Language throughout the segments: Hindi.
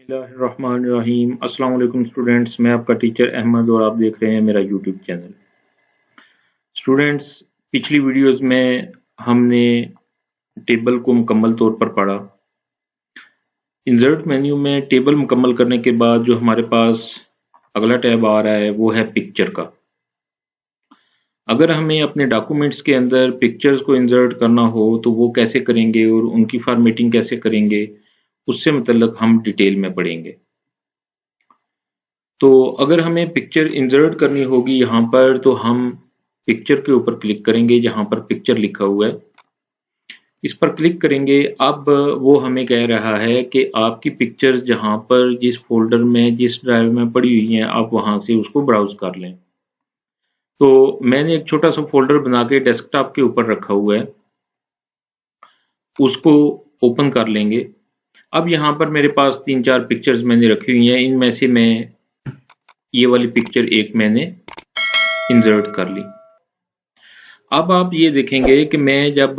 बिस्मिल्लाहिर्रहमानिर्रहीम। अस्सलाम वालेकुम स्टूडेंट्स, मैं आपका टीचर अहमद और आप देख रहे हैं मेरा यूट्यूब चैनल। स्टूडेंट्स, पिछली वीडियोस में हमने टेबल को मुकम्मल तौर पर पढ़ा। इंसर्ट मेन्यू में टेबल मुकम्मल करने के बाद जो हमारे पास अगला टैब आ रहा है वो है पिक्चर का। अगर हमें अपने डॉक्यूमेंट्स के अंदर पिक्चर्स को इंसर्ट करना हो तो वो कैसे करेंगे और उनकी फॉर्मेटिंग कैसे करेंगे, उससे मुतल्लिक हम डिटेल में पढ़ेंगे। तो अगर हमें पिक्चर इंसर्ट करनी होगी यहाँ पर, तो हम पिक्चर के ऊपर क्लिक करेंगे जहाँ पर पिक्चर लिखा हुआ है, इस पर क्लिक करेंगे। अब वो हमें कह रहा है कि आपकी पिक्चर्स जहाँ पर जिस फोल्डर में जिस ड्राइव में पड़ी हुई हैं आप वहाँ से उसको ब्राउज कर लें। तो मैंने एक छोटा सा फोल्डर बना के डेस्कटॉप के ऊपर रखा हुआ है, उसको ओपन कर लेंगे। अब यहाँ पर मेरे पास 3-4 पिक्चर्स मैंने रखी हुई हैं, इनमें से मैं ये वाली पिक्चर एक मैंने इंसर्ट कर ली। अब आप ये देखेंगे कि मैं जब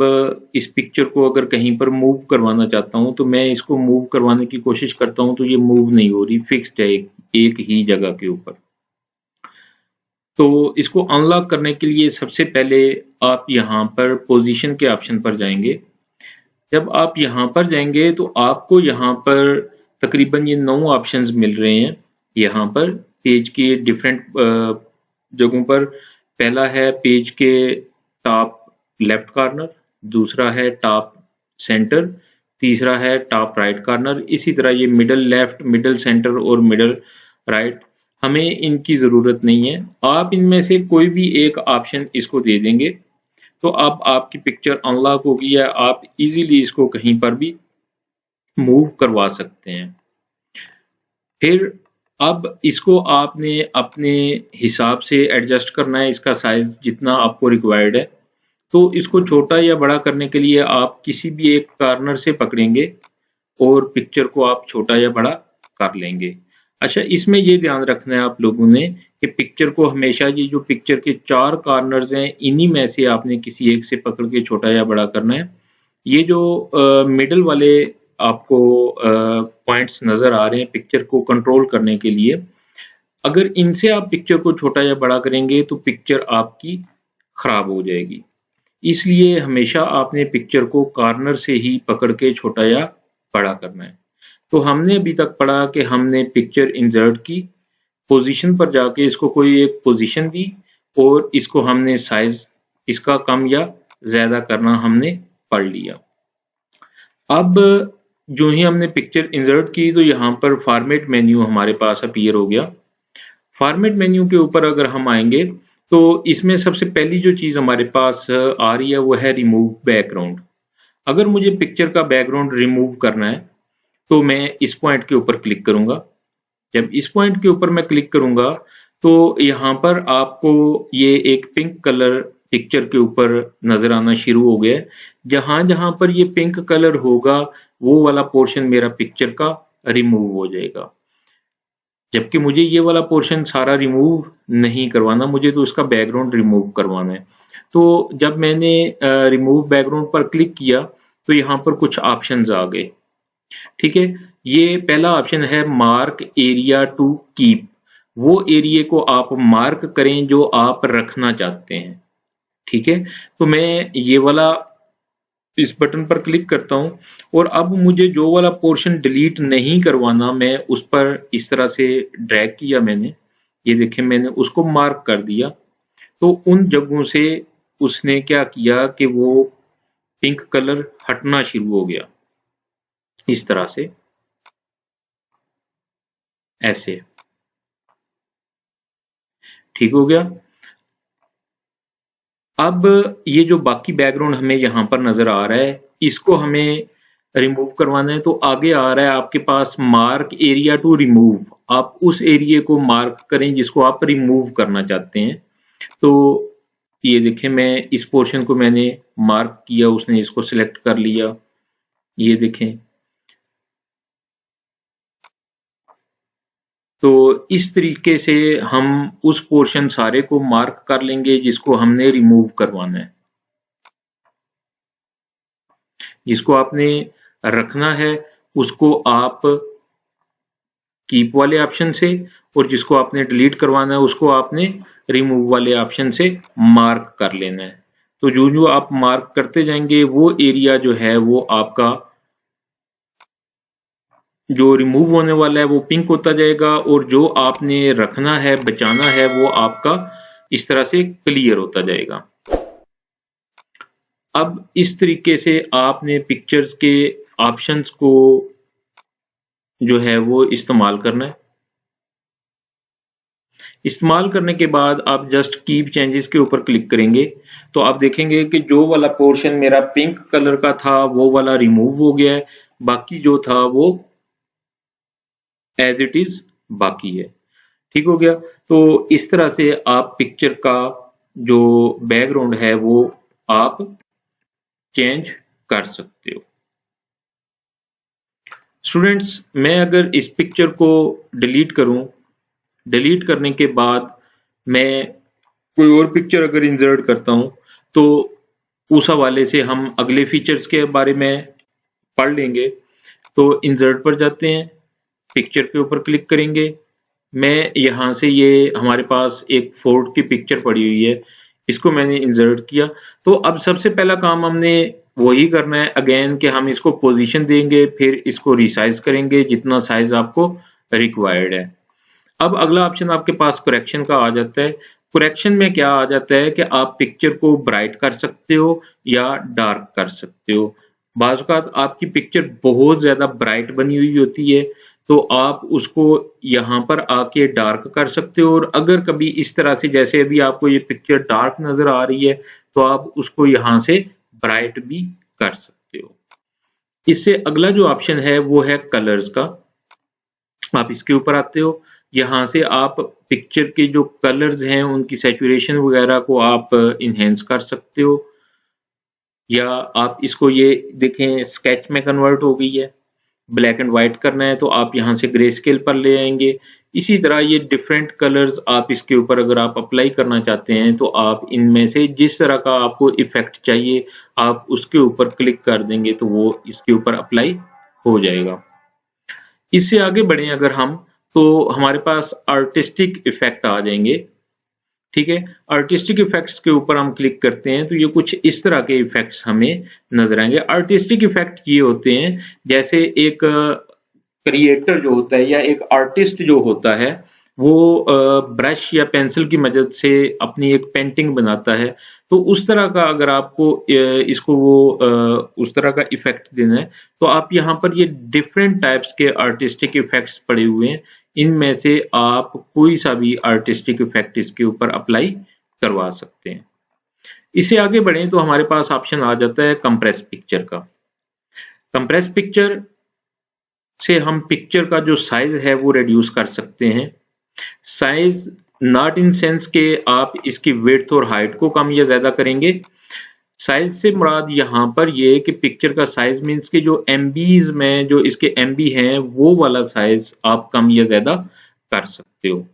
इस पिक्चर को अगर कहीं पर मूव करवाना चाहता हूँ तो मैं इसको मूव करवाने की कोशिश करता हूँ तो ये मूव नहीं हो रही, फिक्स्ड है एक ही जगह के ऊपर। तो इसको अनलॉक करने के लिए सबसे पहले आप यहाँ पर पोजीशन के ऑप्शन पर जाएंगे। जब आप यहाँ पर जाएंगे तो आपको यहाँ पर तकरीबन ये 9 ऑप्शंस मिल रहे हैं। यहाँ पर पेज के डिफरेंट जगहों पर पहला है पेज के टॉप लेफ्ट कॉर्नर, दूसरा है टॉप सेंटर, तीसरा है टॉप राइट कॉर्नर। इसी तरह ये मिडल लेफ्ट, मिडल सेंटर और मिडल राइट, हमें इनकी ज़रूरत नहीं है। आप इनमें से कोई भी एक ऑप्शन इसको दे देंगे तो अब आपकी पिक्चर अनलॉक होगी या आप इजीली इसको कहीं पर भी मूव करवा सकते हैं। फिर अब इसको आपने अपने हिसाब से एडजस्ट करना है, इसका साइज जितना आपको रिक्वायर्ड है। तो इसको छोटा या बड़ा करने के लिए आप किसी भी एक कॉर्नर से पकड़ेंगे और पिक्चर को आप छोटा या बड़ा कर लेंगे। अच्छा, इसमें ये ध्यान रखना है आप लोगों ने कि पिक्चर को हमेशा ये जो पिक्चर के 4 कॉर्नर्स हैं इन्हीं में से आपने किसी एक से पकड़ के छोटा या बड़ा करना है। ये जो मिडल वाले आपको पॉइंट्स नज़र आ रहे हैं पिक्चर को कंट्रोल करने के लिए, अगर इनसे आप पिक्चर को छोटा या बड़ा करेंगे तो पिक्चर आपकी खराब हो जाएगी। इसलिए हमेशा आपने पिक्चर को कॉर्नर से ही पकड़ के छोटा या बड़ा करना है। तो हमने अभी तक पढ़ा कि हमने पिक्चर इंसर्ट की, पोजीशन पर जाके इसको कोई एक पोजीशन दी और इसको हमने साइज इसका कम या ज़्यादा करना हमने पढ़ लिया। अब जो ही हमने पिक्चर इंसर्ट की तो यहाँ पर फॉर्मेट मेन्यू हमारे पास अपीयर हो गया। फॉर्मेट मेन्यू के ऊपर अगर हम आएंगे तो इसमें सबसे पहली जो चीज़ हमारे पास आ रही है वो है रिमूव बैकग्राउंड। अगर मुझे पिक्चर का बैकग्राउंड रिमूव करना है तो मैं इस पॉइंट के ऊपर क्लिक करूंगा। जब इस पॉइंट के ऊपर मैं क्लिक करूंगा तो यहाँ पर आपको ये एक पिंक कलर पिक्चर के ऊपर नजर आना शुरू हो गया है। जहां जहां पर ये पिंक कलर होगा वो वाला पोर्शन मेरा पिक्चर का रिमूव हो जाएगा, जबकि मुझे ये वाला पोर्शन सारा रिमूव नहीं करवाना, मुझे तो उसका बैकग्राउंड रिमूव करवाना है। तो जब मैंने रिमूव बैकग्राउंड पर क्लिक किया तो यहाँ पर कुछ ऑप्शंस आ गए। ठीक है, ये पहला ऑप्शन है मार्क एरिया टू कीप। वो एरिया को आप मार्क करें जो आप रखना चाहते हैं। ठीक है, तो मैं ये वाला इस बटन पर क्लिक करता हूं और अब मुझे जो वाला पोर्शन डिलीट नहीं करवाना, मैं उस पर इस तरह से ड्रैग किया मैंने, ये देखें मैंने उसको मार्क कर दिया। तो उन जगहों से उसने क्या किया कि वो पिंक कलर हटना शुरू हो गया इस तरह से, ऐसे ठीक हो गया। अब ये जो बाकी बैकग्राउंड हमें यहाँ पर नजर आ रहा है इसको हमें रिमूव करवाना है। तो आगे आ रहा है आपके पास मार्क एरिया टू रिमूव, आप उस एरिया को मार्क करें जिसको आप रिमूव करना चाहते हैं। तो ये देखें मैं इस पोर्शन को मैंने मार्क किया, उसने इसको सिलेक्ट कर लिया, ये देखें। तो इस तरीके से हम उस पोर्शन सारे को मार्क कर लेंगे जिसको हमने रिमूव करवाना है। जिसको आपने रखना है उसको आप कीप वाले ऑप्शन से, और जिसको आपने डिलीट करवाना है उसको आपने रिमूव वाले ऑप्शन से मार्क कर लेना है। तो जो जो आप मार्क करते जाएंगे वो एरिया जो है वो आपका जो रिमूव होने वाला है वो पिंक होता जाएगा, और जो आपने रखना है बचाना है वो आपका इस तरह से क्लियर होता जाएगा। अब इस तरीके से आपने पिक्चर्स के ऑप्शंस को जो है वो इस्तेमाल करना है। इस्तेमाल करने के बाद आप जस्ट कीप चेंजेस के ऊपर क्लिक करेंगे तो आप देखेंगे कि जो वाला पोर्शन मेरा पिंक कलर का था वो वाला रिमूव हो गया है, बाकी जो था वो एज इट इज बाकी है। ठीक हो गया। तो इस तरह से आप पिक्चर का जो बैकग्राउंड है वो आप चेंज कर सकते हो। स्टूडेंट्स, मैं अगर इस पिक्चर को डिलीट करूं, डिलीट करने के बाद मैं कोई और पिक्चर अगर इंसर्ट करता हूं तो उस हवाले से हम अगले फीचर्स के बारे में पढ़ लेंगे। तो इंसर्ट पर जाते हैं, पिक्चर के ऊपर क्लिक करेंगे। मैं यहाँ से ये हमारे पास एक फोर्ट की पिक्चर पड़ी हुई है, इसको मैंने इंसर्ट किया। तो अब सबसे पहला काम हमने वही करना है अगेन कि हम इसको पोजीशन देंगे, फिर इसको रिसाइज करेंगे जितना साइज आपको रिक्वायर्ड है। अब अगला ऑप्शन आपके पास करेक्शन का आ जाता है। करेक्शन में क्या आ जाता है कि आप पिक्चर को ब्राइट कर सकते हो या डार्क कर सकते हो। बाज़ औक़ात आपकी पिक्चर बहुत ज्यादा ब्राइट बनी हुई होती है तो आप उसको यहाँ पर आके डार्क कर सकते हो, और अगर कभी इस तरह से जैसे अभी आपको ये पिक्चर डार्क नजर आ रही है तो आप उसको यहाँ से ब्राइट भी कर सकते हो। इससे अगला जो ऑप्शन है वो है कलर्स का। आप इसके ऊपर आते हो, यहाँ से आप पिक्चर के जो कलर्स हैं उनकी सैचुरेशन वगैरह को आप इनहेंस कर सकते हो, या आप इसको ये देखें स्केच में कन्वर्ट हो गई है। ब्लैक एंड व्हाइट करना है तो आप यहाँ से ग्रे स्केल पर ले आएंगे। इसी तरह ये डिफरेंट कलर्स आप इसके ऊपर अगर आप अप्लाई करना चाहते हैं तो आप इनमें से जिस तरह का आपको इफेक्ट चाहिए आप उसके ऊपर क्लिक कर देंगे तो वो इसके ऊपर अप्लाई हो जाएगा। इससे आगे बढ़े अगर हम, तो हमारे पास आर्टिस्टिक इफेक्ट आ जाएंगे। ठीक है, आर्टिस्टिक इफेक्ट्स के ऊपर हम क्लिक करते हैं तो ये कुछ इस तरह के इफेक्ट्स हमें नजर आएंगे। आर्टिस्टिक इफेक्ट ये होते हैं जैसे एक क्रिएटर जो होता है या एक आर्टिस्ट जो होता है वो ब्रश या पेंसिल की मदद से अपनी एक पेंटिंग बनाता है, तो उस तरह का अगर आपको इसको वो उस तरह का इफेक्ट देना है तो आप यहाँ पर ये डिफरेंट टाइप्स के आर्टिस्टिक इफेक्ट्स पड़े हुए हैं, इनमें से आप कोई सा भी आर्टिस्टिक इफेक्ट इसके ऊपर अप्लाई करवा सकते हैं। इससे आगे बढ़े तो हमारे पास ऑप्शन आ जाता है कंप्रेस पिक्चर का। कंप्रेस पिक्चर से हम पिक्चर का जो साइज है वो रिड्यूस कर सकते हैं। साइज नॉट इन सेंस के आप इसकी विड्थ और हाइट को कम या ज्यादा करेंगे। साइज से मुराद यहाँ पर ये कि पिक्चर का साइज मीन्स के जो एमबीज में जो इसके एमबी हैं वो वाला साइज आप कम या ज्यादा कर सकते हो।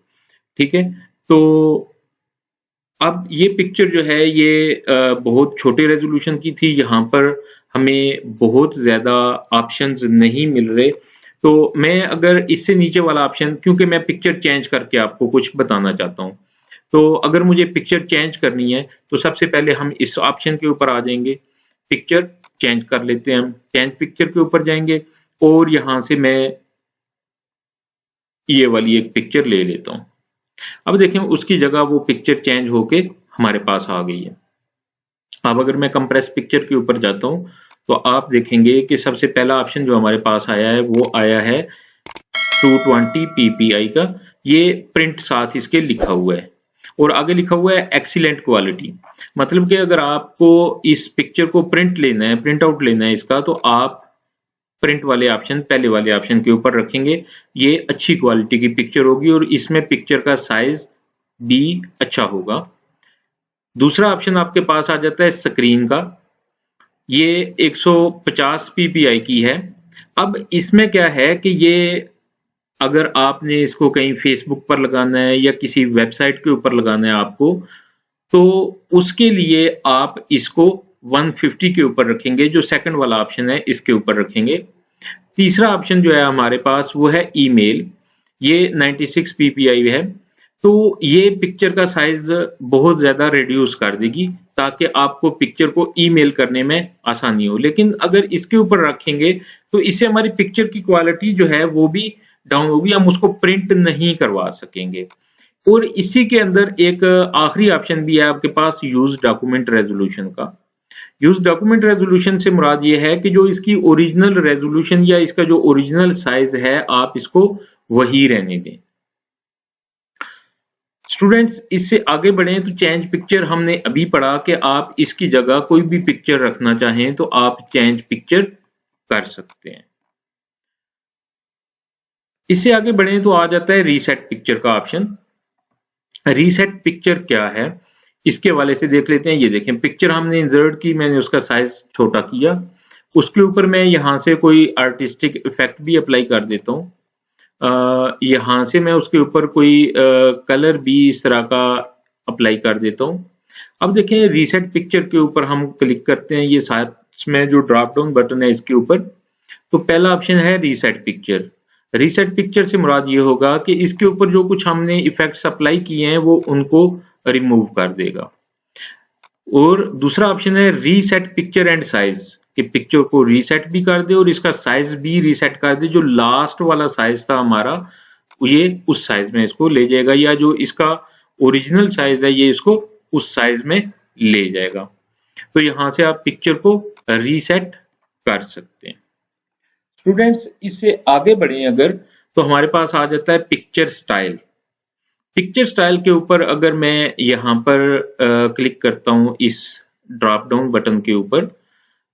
ठीक है, तो अब ये पिक्चर जो है ये बहुत छोटे रेजोल्यूशन की थी, यहाँ पर हमें बहुत ज्यादा ऑप्शंस नहीं मिल रहे, तो मैं अगर इससे नीचे वाला ऑप्शन, क्योंकि मैं पिक्चर चेंज करके आपको कुछ बताना चाहता हूँ, तो अगर मुझे पिक्चर चेंज करनी है तो सबसे पहले हम इस ऑप्शन के ऊपर आ जाएंगे, पिक्चर चेंज कर लेते हैं। हम चेंज पिक्चर के ऊपर जाएंगे और यहाँ से मैं ये वाली एक पिक्चर ले लेता हूँ। अब देखें उसकी जगह वो पिक्चर चेंज होके हमारे पास आ गई है। अब अगर मैं कंप्रेस पिक्चर के ऊपर जाता हूँ तो आप देखेंगे कि सबसे पहला ऑप्शन जो हमारे पास आया है वो आया है 220 ppi का, ये प्रिंट साथ इसके लिखा हुआ है और आगे लिखा हुआ है एक्सीलेंट क्वालिटी। मतलब कि अगर आपको इस पिक्चर को प्रिंट लेना है, प्रिंट आउट लेना है इसका, तो आप प्रिंट वाले ऑप्शन, पहले वाले ऑप्शन के ऊपर रखेंगे। ये अच्छी क्वालिटी की पिक्चर होगी और इसमें पिक्चर का साइज भी अच्छा होगा। दूसरा ऑप्शन आपके पास आ जाता है स्क्रीन का, ये 150 ppi की है। अब इसमें क्या है कि ये अगर आपने इसको कहीं फेसबुक पर लगाना है या किसी वेबसाइट के ऊपर लगाना है आपको, तो उसके लिए आप इसको 150 के ऊपर रखेंगे, जो सेकंड वाला ऑप्शन है इसके ऊपर रखेंगे। तीसरा ऑप्शन जो है हमारे पास वो है ईमेल। ये 96 ppi है, तो ये पिक्चर का साइज बहुत ज्यादा रिड्यूस कर देगी ताकि आपको पिक्चर को ईमेल करने में आसानी हो। लेकिन अगर इसके ऊपर रखेंगे तो इससे हमारी पिक्चर की क्वालिटी जो है वो भी डाउन होगी, हम उसको प्रिंट नहीं करवा सकेंगे। और इसी के अंदर एक आखिरी ऑप्शन भी है आपके पास, यूज डॉक्यूमेंट रेजोल्यूशन का। यूज डॉक्यूमेंट रेजोल्यूशन से मुराद ये है कि जो इसकी ओरिजिनल रेजोल्यूशन या इसका जो ओरिजिनल साइज है आप इसको वही रहने दें। स्टूडेंट्स, इससे आगे बढ़े तो चेंज पिक्चर हमने अभी पढ़ा कि आप इसकी जगह कोई भी पिक्चर रखना चाहें तो आप चेंज पिक्चर कर सकते हैं। इससे आगे बढ़े तो आ जाता है रीसेट पिक्चर का ऑप्शन। रीसेट पिक्चर क्या है इसके हवाले से देख लेते हैं। ये देखें, पिक्चर हमने इंसर्ट की, मैंने उसका साइज छोटा किया, उसके ऊपर मैं यहाँ से कोई आर्टिस्टिक इफेक्ट भी अप्लाई कर देता हूँ। यहाँ से मैं उसके ऊपर कोई कलर भी इस तरह का अप्लाई कर देता हूँ। अब देखें, रीसेट पिक्चर के ऊपर हम क्लिक करते हैं, ये साथ में जो ड्रॉप डाउन बटन है इसके ऊपर, तो पहला ऑप्शन है रीसेट पिक्चर। रीसेट पिक्चर से मुराद ये होगा कि इसके ऊपर जो कुछ हमने इफेक्ट्स अप्लाई किए हैं वो उनको रिमूव कर देगा। और दूसरा ऑप्शन है रीसेट पिक्चर एंड साइज, कि पिक्चर को रीसेट भी कर दे और इसका साइज भी रीसेट कर दे। जो लास्ट वाला साइज था हमारा ये उस साइज में इसको ले जाएगा, या जो इसका ओरिजिनल साइज है ये इसको उस साइज में ले जाएगा। तो यहां से आप पिक्चर को रीसेट कर सकते हैं। स्टूडेंट्स, इससे आगे बढ़े अगर, तो हमारे पास आ जाता है पिक्चर स्टाइल। पिक्चर स्टाइल के ऊपर अगर मैं यहाँ पर क्लिक करता हूँ इस ड्रॉप डाउन बटन के ऊपर,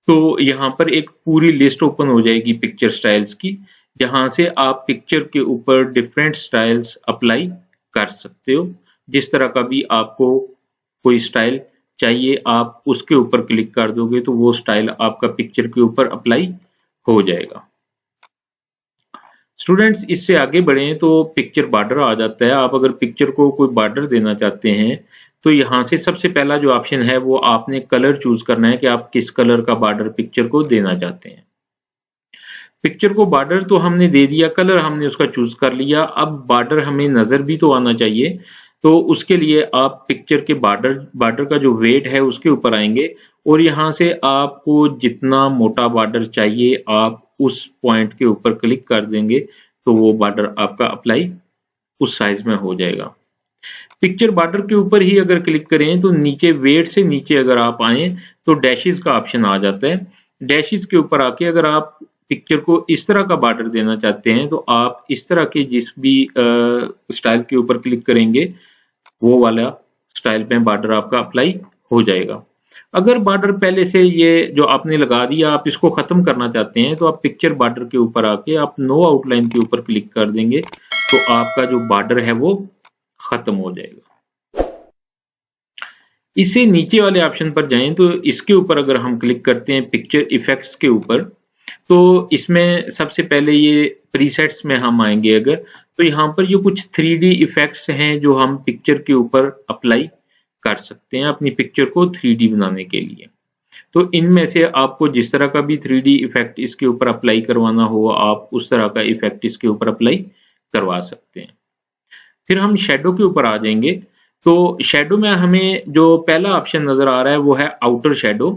तो यहाँ पर एक पूरी लिस्ट ओपन हो जाएगी पिक्चर स्टाइल्स की, जहाँ से आप पिक्चर के ऊपर डिफरेंट स्टाइल्स अप्लाई कर सकते हो। जिस तरह का भी आपको कोई स्टाइल चाहिए आप उसके ऊपर क्लिक कर दोगे तो वो स्टाइल आपका पिक्चर के ऊपर अप्लाई हो जाएगा। स्टूडेंट्स, इससे आगे बढ़ें तो पिक्चर बॉर्डर आ जाता है। आप अगर पिक्चर को कोई बॉर्डर देना चाहते हैं तो यहाँ से सबसे पहला जो ऑप्शन है वो आपने कलर चूज करना है कि आप किस कलर का बॉर्डर पिक्चर को देना चाहते हैं। पिक्चर को बॉर्डर तो हमने दे दिया, कलर हमने उसका चूज कर लिया। अब बॉर्डर हमें नजर भी तो आना चाहिए, तो उसके लिए आप पिक्चर के बॉर्डर का जो वेट है उसके ऊपर आएंगे और यहाँ से आपको जितना मोटा बॉर्डर चाहिए आप उस पॉइंट के ऊपर क्लिक कर देंगे तो वो बॉर्डर आपका अप्लाई उस साइज में हो जाएगा। पिक्चर बॉर्डर के ऊपर ही अगर क्लिक करें तो नीचे वेट से नीचे अगर आप आए तो डैशेस का ऑप्शन आ जाता है। डैशेस के ऊपर आके अगर आप पिक्चर को इस तरह का बॉर्डर देना चाहते हैं तो आप इस तरह के जिस भी स्टाइल के ऊपर क्लिक करेंगे वो वाला स्टाइल में बॉर्डर आपका अप्लाई हो जाएगा। अगर बॉर्डर पहले से ये जो आपने लगा दिया आप इसको खत्म करना चाहते हैं तो आप पिक्चर बॉर्डर के ऊपर आके आप नो आउटलाइन के ऊपर क्लिक कर देंगे तो आपका जो बॉर्डर है वो खत्म हो जाएगा। इससे नीचे वाले ऑप्शन पर जाएं तो इसके ऊपर अगर हम क्लिक करते हैं पिक्चर इफेक्ट्स के ऊपर, तो इसमें सबसे पहले ये प्रीसेट्स में हम आएंगे अगर, तो यहाँ पर ये कुछ 3D इफेक्ट्स हैं जो हम पिक्चर के ऊपर अप्लाई कर सकते हैं अपनी पिक्चर को 3D बनाने के लिए। तो इनमें से आपको जिस तरह का भी 3D इफेक्ट इसके ऊपर अप्लाई करवाना हो आप उस तरह का इफेक्ट इसके ऊपर अप्लाई करवा सकते हैं। फिर हम शेडो के ऊपर आ जाएंगे, तो शेडो में हमें जो पहला ऑप्शन नजर आ रहा है वो है आउटर शेडो।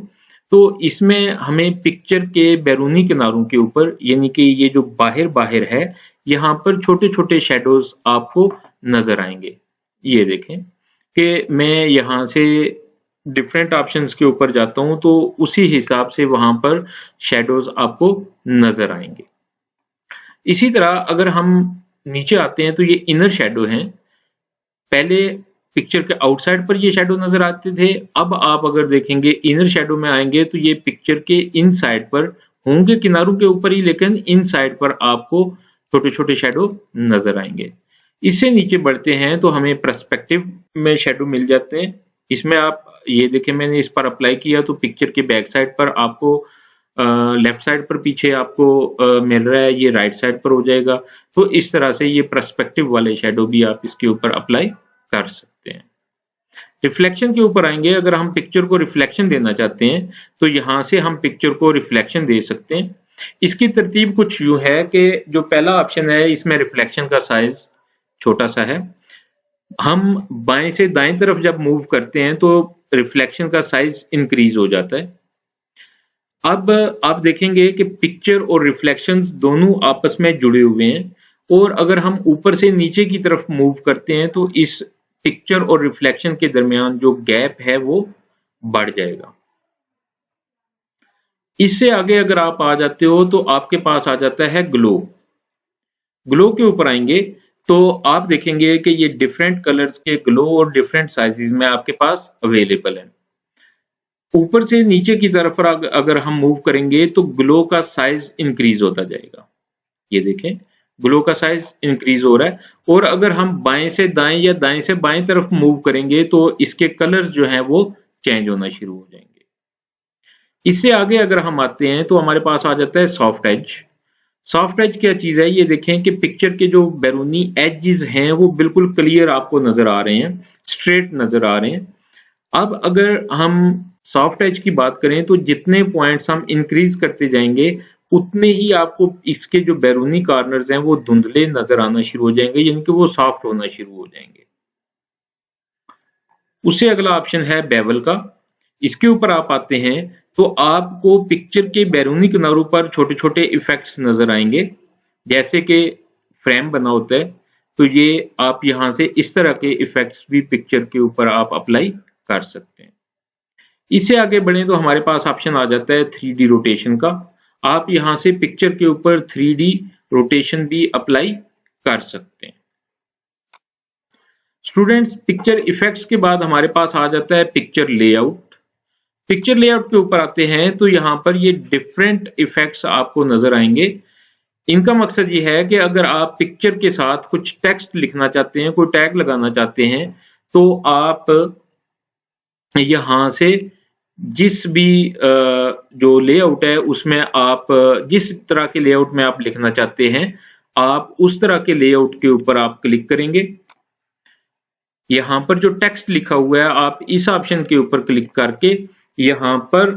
तो इसमें हमें पिक्चर के बैरूनी किनारों के ऊपर यानी कि ये जो बाहर बाहर है यहाँ पर छोटे छोटे शेडोज आपको नजर आएंगे। ये देखें कि मैं यहाँ से डिफरेंट ऑप्शंस के ऊपर जाता हूँ तो उसी हिसाब से वहां पर शेडोज आपको नजर आएंगे। इसी तरह अगर हम नीचे आते हैं तो ये इनर शेडो हैं। पहले पिक्चर के आउटसाइड पर ये शेडो नजर आते थे, अब आप अगर देखेंगे इनर शेडो में आएंगे तो ये पिक्चर के इन साइड पर होंगे, किनारों के ऊपर ही, लेकिन इन साइड पर आपको छोटे छोटे शेडो नजर आएंगे। इससे नीचे बढ़ते हैं तो हमें पर्सपेक्टिव में शेडो मिल जाते हैं। इसमें आप ये देखें मैंने इस पर अप्लाई किया तो पिक्चर के बैक साइड पर आपको लेफ्ट साइड पर पीछे आपको मिल रहा है, ये राइट साइड पर हो जाएगा। तो इस तरह से ये पर्सपेक्टिव वाले शेडो भी आप इसके ऊपर अप्लाई कर सकते हैं। रिफ्लेक्शन के ऊपर आएंगे, अगर हम पिक्चर को रिफ्लेक्शन देना चाहते हैं तो यहाँ से हम पिक्चर को रिफ्लेक्शन दे सकते हैं। इसकी तरतीब कुछ यूं है कि जो पहला ऑप्शन है इसमें रिफ्लेक्शन का साइज छोटा सा है। हम बाएं से दाएं तरफ जब मूव करते हैं तो रिफ्लेक्शन का साइज इंक्रीज हो जाता है। अब आप देखेंगे कि पिक्चर और रिफ्लेक्शंस दोनों आपस में जुड़े हुए हैं, और अगर हम ऊपर से नीचे की तरफ मूव करते हैं तो इस पिक्चर और रिफ्लेक्शन के दरमियान जो गैप है वो बढ़ जाएगा। इससे आगे अगर आप आ जाते हो तो आपके पास आ जाता है ग्लो। ग्लो के ऊपर आएंगे तो आप देखेंगे कि ये डिफरेंट कलर्स के ग्लो और डिफरेंट साइजेस में आपके पास अवेलेबल है। ऊपर से नीचे की तरफ अगर हम मूव करेंगे तो ग्लो का साइज इंक्रीज होता जाएगा। ये देखें, ग्लो का साइज इंक्रीज हो रहा है। और अगर हम बाएं से दाएं या दाएं से बाएं तरफ मूव करेंगे तो इसके कलर्स जो हैं वो चेंज होना शुरू हो जाएंगे। इससे आगे अगर हम आते हैं तो हमारे पास आ जाता है सॉफ्ट एज। सॉफ्ट एज क्या चीज है, ये देखें कि पिक्चर के जो बैरूनी एजेस हैं वो बिल्कुल क्लियर आपको नजर आ रहे हैं, स्ट्रेट नजर आ रहे हैं। अब अगर हम सॉफ्ट एज की बात करें तो जितने पॉइंट्स हम इंक्रीज करते जाएंगे उतने ही आपको इसके जो बैरूनी कॉर्नर्स हैं वो धुंधले नजर आना शुरू हो जाएंगे, यानी कि वो सॉफ्ट होना शुरू हो जाएंगे। उससे अगला ऑप्शन है बेवल का। इसके ऊपर आप आते हैं तो आपको पिक्चर के बैरूनी किनारों पर छोटे छोटे इफेक्ट्स नजर आएंगे, जैसे कि फ्रेम बना होता है तो ये आप यहां से इस तरह के इफेक्ट्स भी पिक्चर के ऊपर आप अप्लाई कर सकते हैं। इससे आगे बढ़े तो हमारे पास ऑप्शन आ जाता है 3D रोटेशन का। आप यहां से पिक्चर के ऊपर 3D रोटेशन भी अप्लाई कर सकते हैं। स्टूडेंट्स, पिक्चर इफेक्ट्स के बाद हमारे पास आ जाता है पिक्चर लेआउट। पिक्चर लेआउट के ऊपर आते हैं तो यहाँ पर ये डिफरेंट इफेक्ट्स आपको नजर आएंगे। इनका मकसद ये है कि अगर आप पिक्चर के साथ कुछ टेक्स्ट लिखना चाहते हैं, कोई टैग लगाना चाहते हैं, तो आप यहाँ से जिस भी जो लेआउट है उसमें आप जिस तरह के लेआउट में आप लिखना चाहते हैं, आप उस तरह के लेआउट के ऊपर आप क्लिक करेंगे। यहाँ पर जो टेक्स्ट लिखा हुआ है आप इस ऑप्शन के ऊपर क्लिक करके यहाँ पर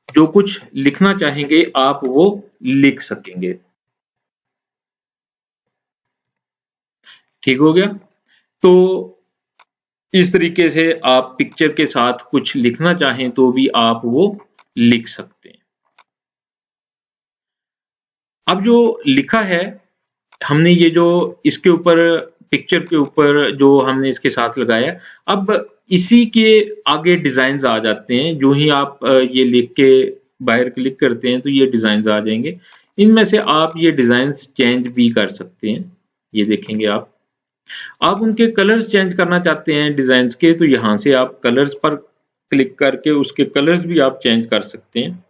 जो कुछ लिखना चाहेंगे आप वो लिख सकेंगे। ठीक हो गया? तो इस तरीके से आप पिक्चर के साथ कुछ लिखना चाहें तो भी आप वो लिख सकते हैं। अब जो लिखा है हमने, ये जो इसके ऊपर पिक्चर के ऊपर जो हमने इसके साथ लगाया, अब इसी के आगे डिजाइन आ जाते हैं। जो ही आप ये लिख के बाहर क्लिक करते हैं तो ये डिजाइन आ जाएंगे। इनमें से आप ये डिजाइन चेंज भी कर सकते हैं। ये देखेंगे आप उनके कलर्स चेंज करना चाहते हैं डिजाइन्स के, तो यहाँ से आप कलर्स पर क्लिक करके उसके कलर्स भी आप चेंज कर सकते हैं।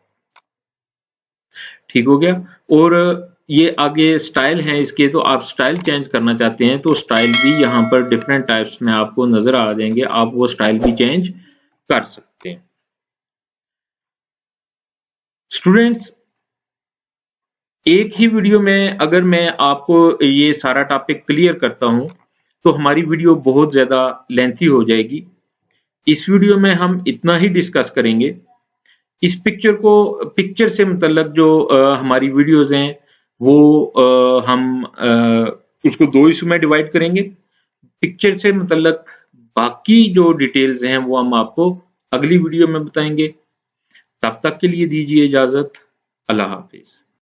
ठीक हो गया? और ये आगे स्टाइल है इसके, तो आप स्टाइल चेंज करना चाहते हैं तो स्टाइल भी यहाँ पर डिफरेंट टाइप्स में आपको नजर आ जाएंगे, आप वो स्टाइल भी चेंज कर सकते हैं। स्टूडेंट्स, एक ही वीडियो में अगर मैं आपको ये सारा टॉपिक क्लियर करता हूं तो हमारी वीडियो बहुत ज्यादा लेंथी हो जाएगी। इस वीडियो में हम इतना ही डिस्कस करेंगे। इस पिक्चर से मतलब जो हमारी वीडियोस हैं वो हम उसको दो हिस्सों में डिवाइड करेंगे। पिक्चर से मतलब बाकी जो डिटेल्स हैं वो हम आपको अगली वीडियो में बताएंगे। तब तक के लिए दीजिए इजाजत। अल्लाह हाफिज।